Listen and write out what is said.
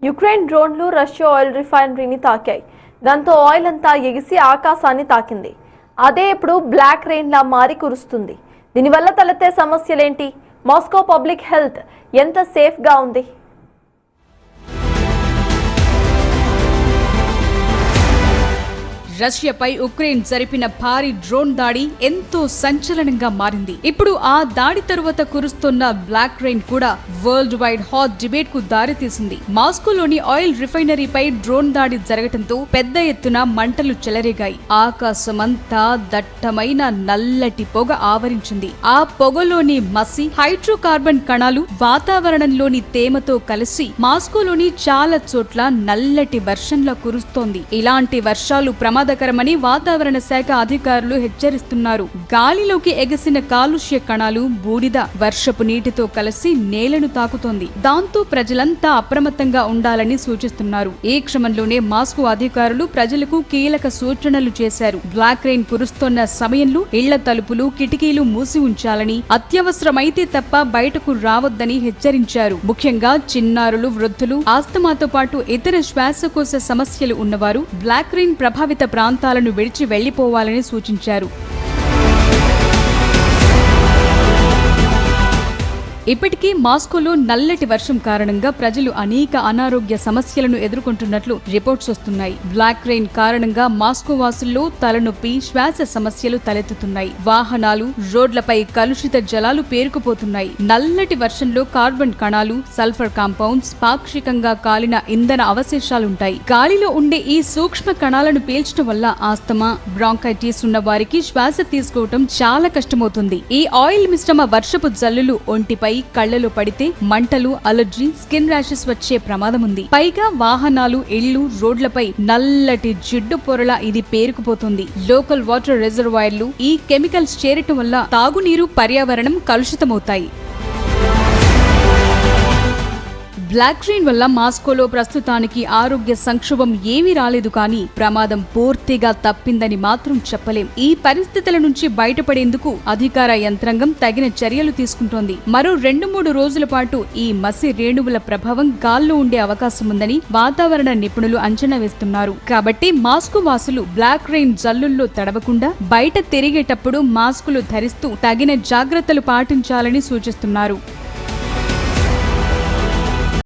Ukraine డ్రోన్లు Russia oil రిఫైనరీని తాకాయి. దాంతో ఆయిల్ అంతా ఎగిసి ఆకాశాన్ని తాకింది. అదే ఇప్పుడు బ్లాక్ రెయిన్ లా మారి కురుస్తుంది. దీనివల్ల తలెత్తే సమస్యలేంటి? మాస్కో పబ్లిక్ హెల్త్ ఎంత సేఫ్ గా ఉంది? రష్యాపై ఉక్రెయిన్ జరిపిన భారీ డ్రోన్ దాడి ఎంతో సంచలనంగా మారింది. ఇప్పుడు ఆ దాడి తరువాత కురుస్తున్న బ్లాక్ రెయిన్ కూడా వరల్డ్ వైడ్ హాట్ డిబేట్ కు దారితీసింది. మాస్కోలోని ఆయిల్ రిఫైనరీపై డ్రోన్ దాడి జరగడంతో పెద్ద ఎత్తున మంటలు చెలరేగాయి. ఆకాశమంతా దట్టమైన నల్లటి పొగ ఆవరించింది. ఆ పొగలోని మసి హైడ్రోకార్బన్ కణాలు వాతావరణంలోని తేమతో కలిసి మాస్కోలోని చాలా చోట్ల నల్లటి వర్షంలా కురుస్తోంది. ఇలాంటి వర్షాలు ప్రమాదకరమని వాతావరణ శాఖ అధికారులు హెచ్చరిస్తున్నారు. గాలిలోకి ఎగసిన కాలుష్య కణాలు బూడిద వర్షపు నీటితో కలిసి నేలను తాకుతోంది. దాంతో ప్రజలంతా అప్రమత్తంగా ఉండాలని సూచిస్తున్నారు. ఈ క్రమంలోనే మాస్కో అధికారులు ప్రజలకు కీలక సూచనలు చేశారు. బ్లాక్ రెయిన్ కురుస్తోన్న సమయంలో ఇళ్ల తలుపులు కిటికీలు మూసి ఉంచాలని, అత్యవసరమైతే తప్ప బయటకు రావద్దని హెచ్చరించారు. ముఖ్యంగా చిన్నారులు, వృద్ధులు, ఆస్తమాతో పాటు ఇతర శ్వాసకోశ సమస్యలు ఉన్నవారు బ్లాక్ రెయిన్ ప్రభావిత ప్రాంతాలను విడిచి వెళ్లిపోవాలని సూచించారు. ఇప్పటికీ మాస్కోలో నల్లటి వర్షం కారణంగా ప్రజలు అనేక అనారోగ్య సమస్యలను ఎదుర్కొంటున్నట్లు రిపోర్ట్స్ వస్తున్నాయి. బ్లాక్ రెయిన్ కారణంగా మాస్కో వాసుల్లో తలనొప్పి, శ్వాస సమస్యలు తలెత్తుతున్నాయి. వాహనాలు, రోడ్లపై కలుషిత జలాలు పేరుకుపోతున్నాయి. నల్లటి వర్షంలో కార్బన్ కణాలు, సల్ఫర్ కాంపౌండ్స్, పాక్షికంగా కాలిన ఇంధన అవశేషాలుంటాయి. గాలిలో ఉండే ఈ సూక్ష్మ కణాలను పీల్చడం వల్ల ఆస్తమా, బ్రాంకైటిస్ ఉన్న వారికి శ్వాస తీసుకోవటం చాలా కష్టమవుతుంది. ఈ ఆయిల్ మిశ్రమ వర్షపు జల్లులు ఒంటిపై, కళ్లలో పడితే మంటలు, అలర్జీ, స్కిన్ ర్యాషెస్ వచ్చే ప్రమాదం ఉంది. పైగా వాహనాలు, ఇళ్లు, రోడ్లపై నల్లటి జిడ్డు పొరలా ఇది పేరుకుపోతుంది. లోకల్ వాటర్ రిజర్వాయర్లు ఈ కెమికల్స్ చేరటం వల్ల తాగునీరు, పర్యావరణం కలుషితమవుతాయి. బ్లాక్ రెయిన్ వల్ల మాస్కోలో ప్రస్తుతానికి ఆరోగ్య సంక్షోభం ఏమీ రాలేదు, కానీ ప్రమాదం పూర్తిగా తప్పిందని మాత్రం చెప్పలేం. ఈ పరిస్థితుల నుంచి బయటపడేందుకు అధికార యంత్రాంగం తగిన చర్యలు తీసుకుంటోంది. మరో 2-3 రోజుల పాటు ఈ మసి రేణువుల ప్రభావం గాల్లో ఉండే అవకాశం ఉందని వాతావరణ నిపుణులు అంచనా వేస్తున్నారు. కాబట్టి మాస్కో వాసులు బ్లాక్ రెయిన్ జల్లుల్లో తడవకుండా బయట తిరిగేటప్పుడు మాస్కులు ధరిస్తూ తగిన జాగ్రత్తలు పాటించాలని సూచిస్తున్నారు.